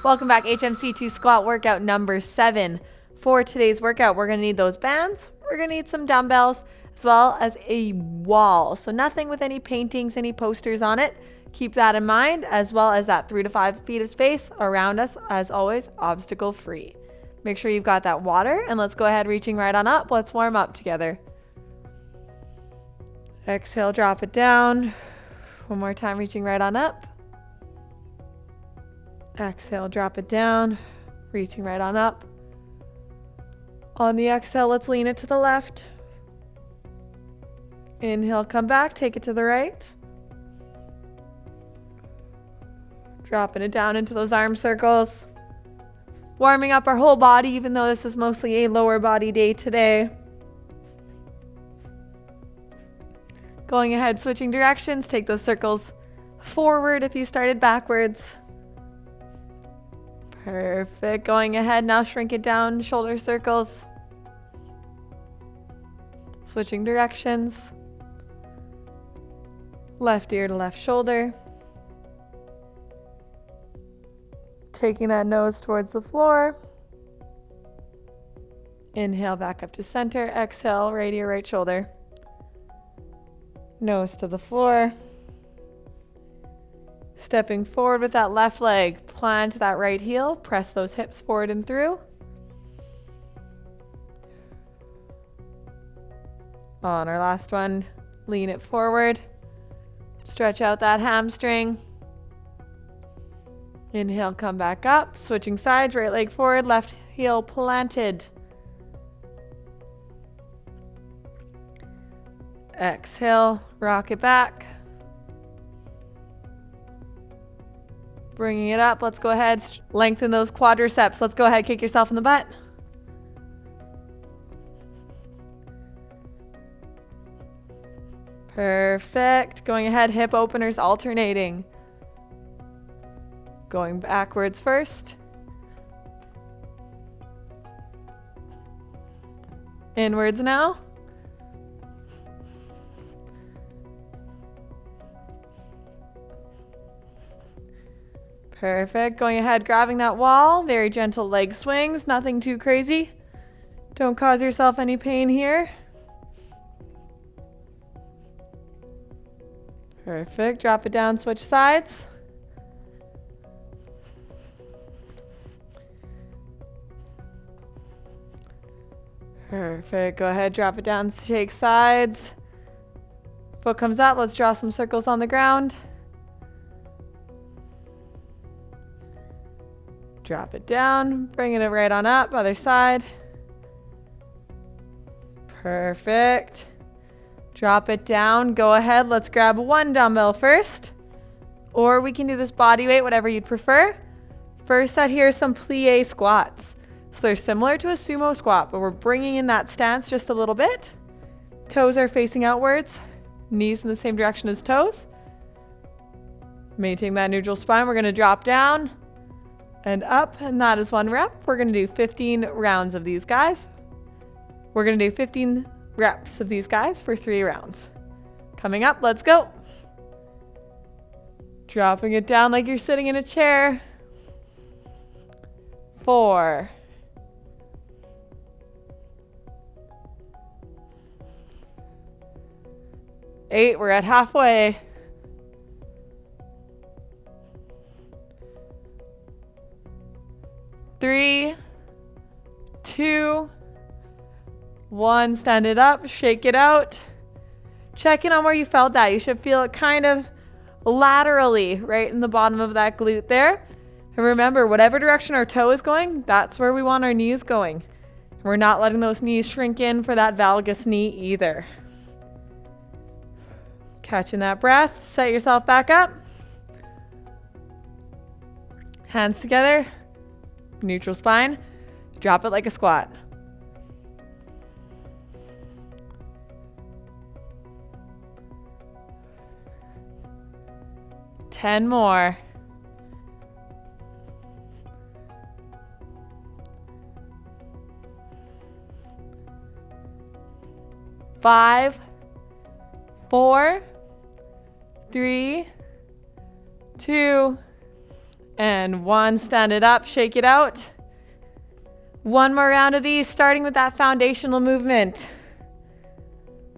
Welcome back, HMC2 squat workout number 7. For today's workout, we're going to need those bands. We're going to need some dumbbells as well as a wall. So nothing with any paintings, any posters on it. Keep that in mind, as well as that 3 to 5 feet of space around us, as always, obstacle free. Make sure you've got that water, and let's go ahead reaching right on up. Let's warm up together. Exhale, drop it down. One more time, reaching right on up. Exhale, drop it down, reaching right on up. On the exhale, let's lean it to the left. Inhale, come back, take it to the right. Dropping it down into those arm circles. Warming up our whole body, even though this is mostly a lower body day today. Going ahead, switching directions, take those circles forward if you started backwards. Perfect. Going ahead, now shrink it down, shoulder circles. Switching directions. Left ear to left shoulder. Taking that nose towards the floor. Inhale back up to center. Exhale, right ear, right shoulder. Nose to the floor. Stepping forward with that left leg, plant that right heel, press those hips forward and through. On our last one, lean it forward, stretch out that hamstring. Inhale, come back up, switching sides, right leg forward, left heel planted. Exhale, rock it back. Bringing it up, let's go ahead, lengthen those quadriceps. Let's go ahead, kick yourself in the butt. Perfect. Going ahead, hip openers alternating. Going backwards first. Inwards now. Perfect. Going ahead, grabbing that wall. Very gentle leg swings. Nothing too crazy. Don't cause yourself any pain here. Perfect. Drop it down, switch sides. Perfect. Go ahead, drop it down, shake sides. Foot comes up. Let's draw some circles on the ground. Drop it down, bringing it right on up, other side. Perfect. Drop it down, go ahead, let's grab one dumbbell first. Or we can do this body weight, whatever you'd prefer. First set here is some plie squats. So they're similar to a sumo squat, but we're bringing in that stance just a little bit. Toes are facing outwards, knees in the same direction as toes. Maintaining that neutral spine, we're gonna drop down and up, and that is 1 rep. We're gonna do 15 rounds of these guys. We're gonna do 15 reps of these guys for 3 rounds. Coming up, let's go. Dropping it down like you're sitting in a chair. 4. 8, we're at halfway. 3, 2, 1. Stand it up, shake it out. Check in on where you felt that. You should feel it kind of laterally right in the bottom of that glute there. And remember, whatever direction our toe is going, that's where we want our knees going. We're not letting those knees shrink in for that valgus knee either. Catching that breath, set yourself back up. Hands together. Neutral spine, drop it like a squat. Ten more. 5, 4, 3, 2, and 1. Stand it up, shake it out. One more round of these, starting with that foundational movement.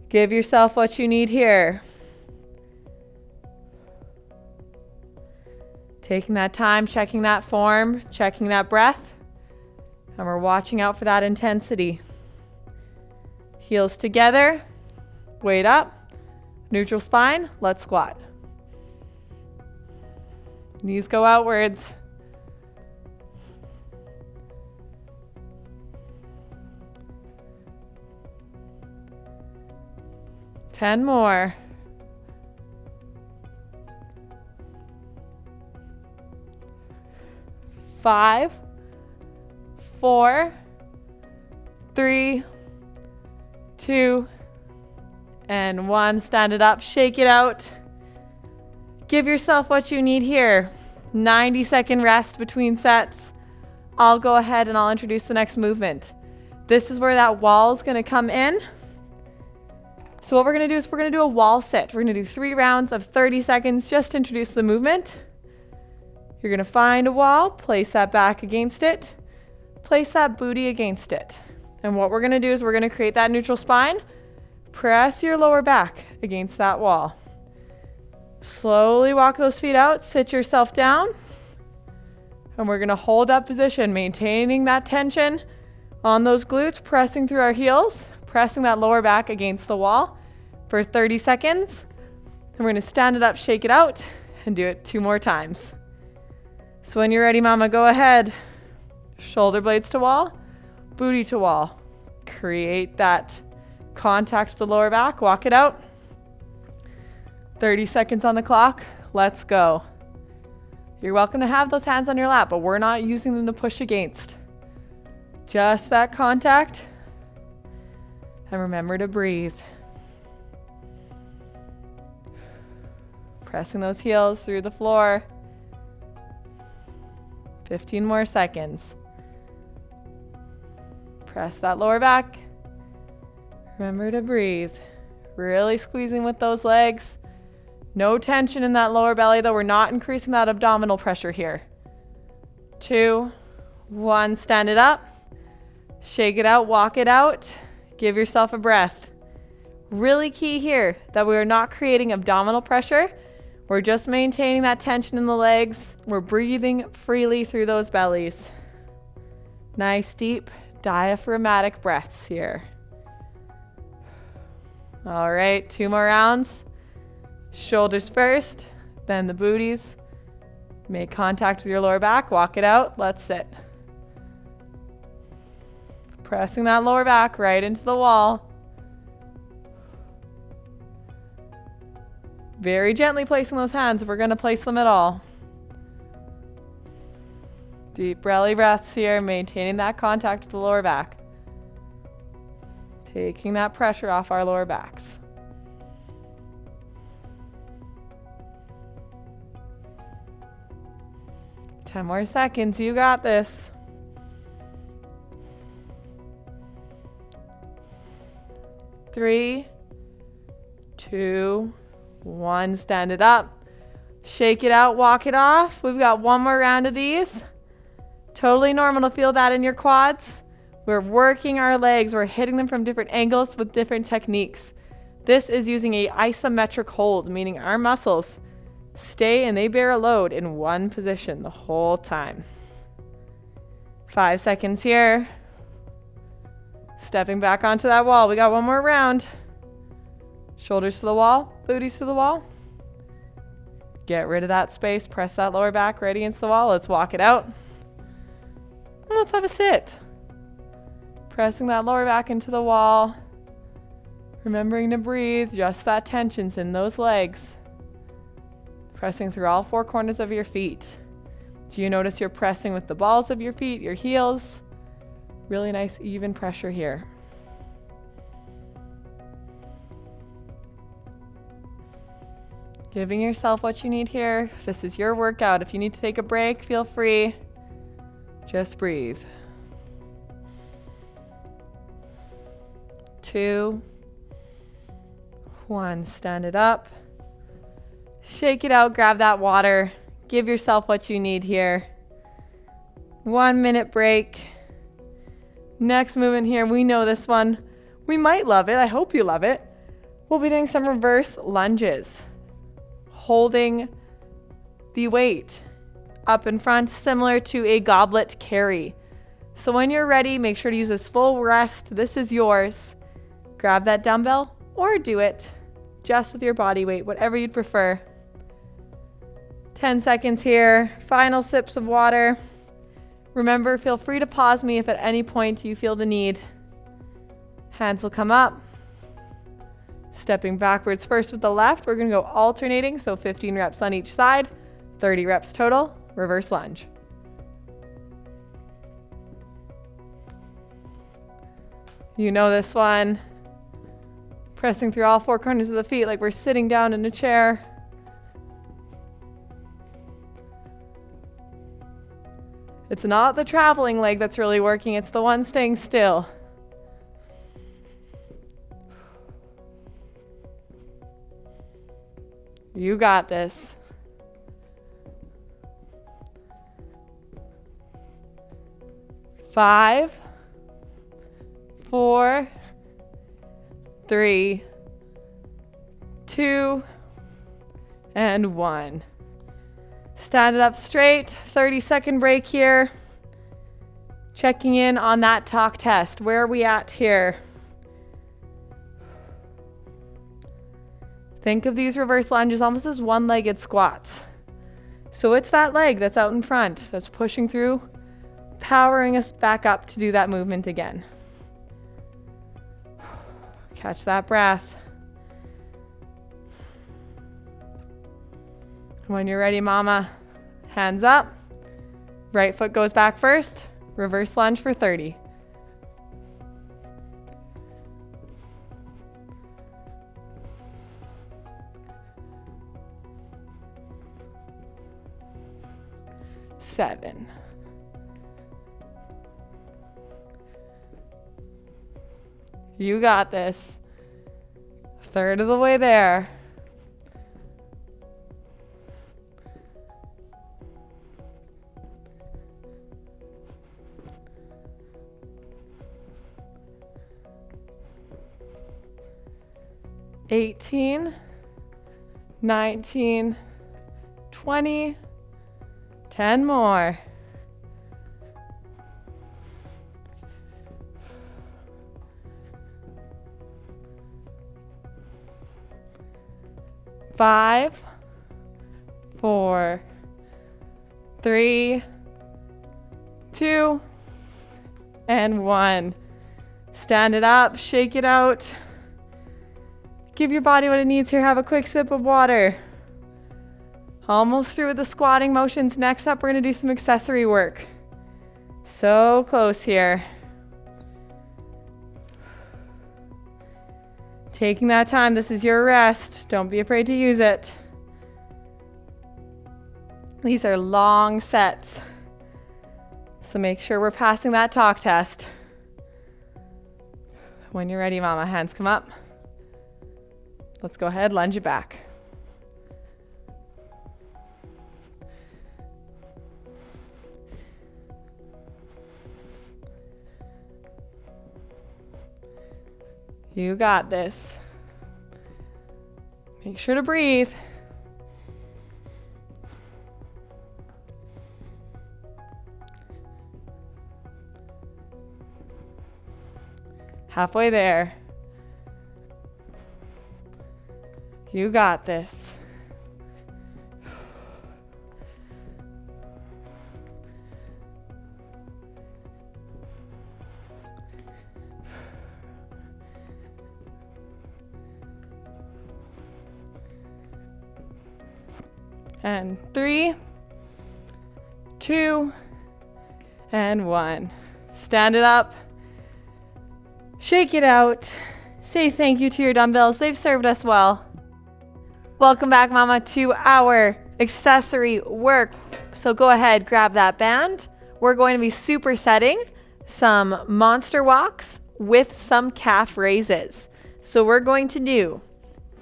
Give yourself what you need here. Taking that time, checking that form, checking that breath, and we're watching out for that intensity. Heels together, weight up, neutral spine, let's squat. Knees go outwards. Ten more. 5, 4, 3, 2, and 1. Stand it up, shake it out. Give yourself what you need here. 90-second rest between sets. I'll go ahead and I'll introduce the next movement. This is where that wall is going to come in. So what we're going to do is we're going to do a wall sit. We're going to do 3 rounds of 30 seconds just to introduce the movement. You're going to find a wall, place that back against it, place that booty against it. And what we're going to do is we're going to create that neutral spine. Press your lower back against that wall. Slowly walk those feet out, sit yourself down, and we're going to hold that position, maintaining that tension on those glutes, pressing through our heels, pressing that lower back against the wall for 30 seconds. And we're going to stand it up, shake it out, and do it 2 more times. So when you're ready, mama, go ahead. Shoulder blades to wall, booty to wall. Create that contact with the lower back, walk it out. 30 seconds on the clock. Let's go. You're welcome to have those hands on your lap, but we're not using them to push against. Just that contact. And remember to breathe. Pressing those heels through the floor. 15 more seconds. Press that lower back. Remember to breathe. Really squeezing with those legs. No tension in that lower belly, though. We're not increasing that abdominal pressure here. 2, 1, stand it up. Shake it out, walk it out. Give yourself a breath. Really key here that we are not creating abdominal pressure. We're just maintaining that tension in the legs. We're breathing freely through those bellies. Nice deep diaphragmatic breaths here. All right, 2 more rounds. Shoulders first, then the booties. Make contact with your lower back, walk it out. Let's sit. Pressing that lower back right into the wall. Very gently placing those hands if we're going to place them at all. Deep belly breaths here, maintaining that contact with the lower back. Taking that pressure off our lower backs. Ten more seconds, you got this. Three, 2, 1, stand it up. Shake it out, walk it off. We've got 1 more round of these. Totally normal to feel that in your quads. We're working our legs. We're hitting them from different angles with different techniques. This is using an isometric hold, meaning our muscles stay and they bear a load in one position the whole time. 5 seconds here. Stepping back onto that wall. We got 1 more round. Shoulders to the wall, booties to the wall. Get rid of that space. Press that lower back right against the wall. Let's walk it out. And let's have a sit. Pressing that lower back into the wall. Remembering to breathe. Just that tension's in those legs. Pressing through all 4 corners of your feet. Do you notice you're pressing with the balls of your feet, your heels? Really nice even pressure here. Giving yourself what you need here. This is your workout. If you need to take a break, feel free. Just breathe. 2, 1, stand it up. Shake it out, grab that water. Give yourself what you need here. 1 minute break. Next movement here, we know this one. We might love it. I hope you love it. We'll be doing some reverse lunges. Holding the weight up in front, similar to a goblet carry. So when you're ready, make sure to use this full rest. This is yours. Grab that dumbbell or do it just with your body weight, whatever you'd prefer. 10 seconds here. Final sips of water. Remember, feel free to pause me if at any point you feel the need. Hands will come up. Stepping backwards first with the left. We're going to go alternating, so 15 reps on each side, 30 reps total. Reverse lunge. You know this one. Pressing through all four corners of the feet like we're sitting down in a chair. It's not the traveling leg that's really working, it's the one staying still. You got this. Five, 4, 3, 2, and 1. Stand it up straight. 30-second break here. Checking in on that talk test. Where are we at here? Think of these reverse lunges almost as one-legged squats. So it's that leg that's out in front that's pushing through, powering us back up to do that movement again. Catch that breath. When you're ready, mama, hands up. Right foot goes back first. Reverse lunge for 30. Seven. You got this. Third of the way there. $18, $19, $20, 10 more. Five, 4, 3, 2, and 1. Stand it up, shake it out. Give your body what it needs here. Have a quick sip of water. Almost through with the squatting motions. Next up, we're going to do some accessory work. So close here. Taking that time. This is your rest. Don't be afraid to use it. These are long sets. So make sure we're passing that talk test. When you're ready, mama, hands come up. Let's go ahead, lunge it back. You got this. Make sure to breathe. Halfway there. You got this. And 3, 2, and 1. Stand it up. Shake it out. Say thank you to your dumbbells. They've served us well. Welcome back, mama, to our accessory work. So go ahead, grab that band. We're going to be supersetting some monster walks with some calf raises. So we're going to do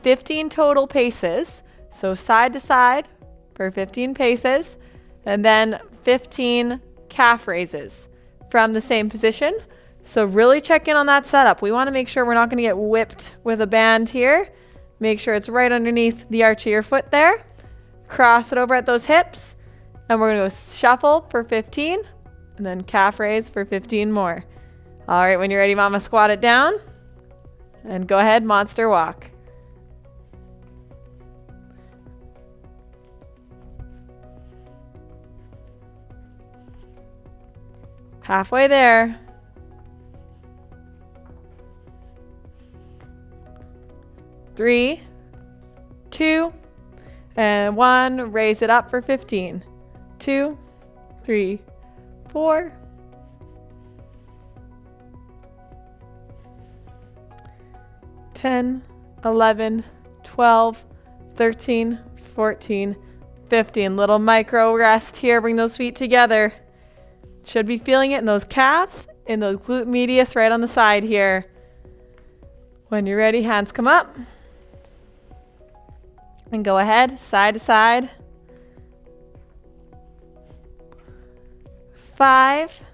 15 total paces. So side to side for 15 paces, and then 15 calf raises from the same position. So really check in on that setup. We want to make sure we're not going to get whipped with a band here. Make sure it's right underneath the arch of your foot there. Cross it over at those hips, and we're going to go shuffle for 15, and then calf raise for 15 more. All right, when you're ready, mama, squat it down, and go ahead, monster walk. Halfway there. Three, 2, and 1. Raise it up for 15. 2, 3, 4. 10, 11, 12, 13, 14, 15. Little micro rest here. Bring those feet together. Should be feeling it in those calves, in those glute medius right on the side here. When you're ready, hands come up. And go ahead, side to side. 5.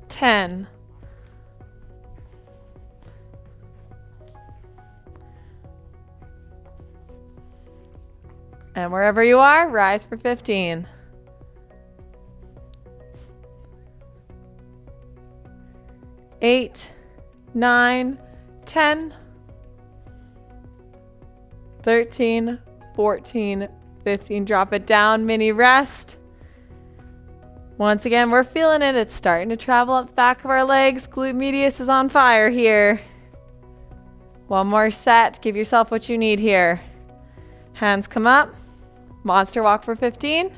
10. And wherever you are, rise for 15. 8, 9, 10, 13, 14, 15. Drop it down, mini rest. Once again, we're feeling it. It's starting to travel up the back of our legs. Glute medius is on fire here. One more set. Give yourself what you need here. Hands come up. Monster walk for 15.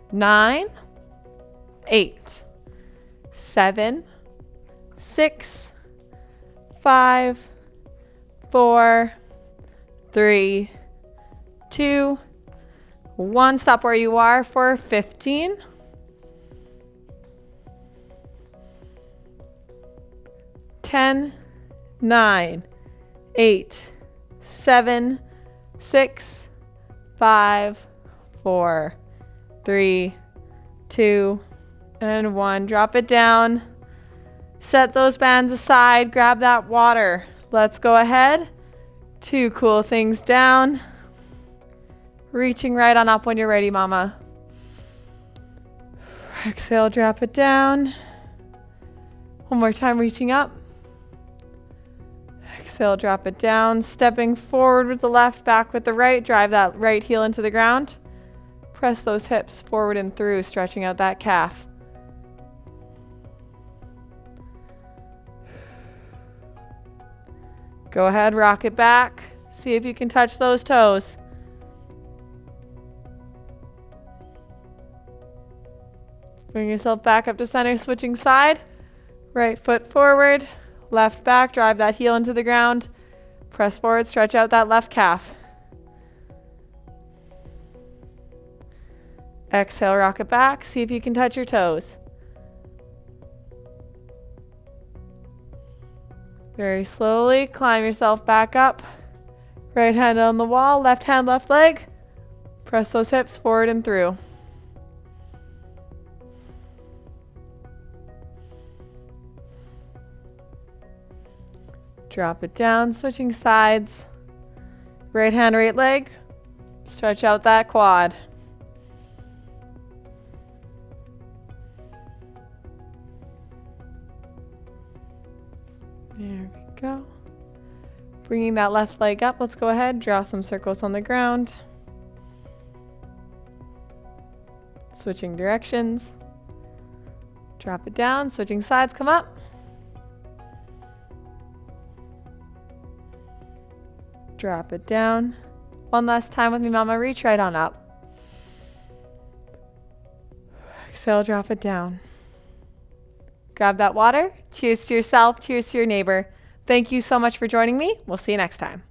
9, 8, 7, 6, 5, 4, 3, 2, 1. Stop where you are for 15. 10, 9, 8, 7, 6, 5, 4, 3, 2, and 1. Drop it down. Set those bands aside. Grab that water. Let's go ahead to cool things down. Reaching right on up when you're ready, mama. Exhale, drop it down. One more time, reaching up. Exhale, drop it down. Stepping forward with the left, back with the right. Drive that right heel into the ground. Press those hips forward and through, stretching out that calf. Go ahead, rock it back. See if you can touch those toes. Bring yourself back up to center, switching side. Right foot forward, left back, drive that heel into the ground. Press forward, stretch out that left calf. Exhale, rock it back. See if you can touch your toes. Very slowly, climb yourself back up. Right hand on the wall, left hand, left leg. Press those hips forward and through. Drop it down, switching sides. Right hand, right leg. Stretch out that quad. There we go. Bringing that left leg up, let's go ahead, draw some circles on the ground. Switching directions. Drop it down, switching sides, come up. Drop it down. One last time with me, mama, reach right on up. Exhale, drop it down. Grab that water. Cheers to yourself. Cheers to your neighbor. Thank you so much for joining me. We'll see you next time.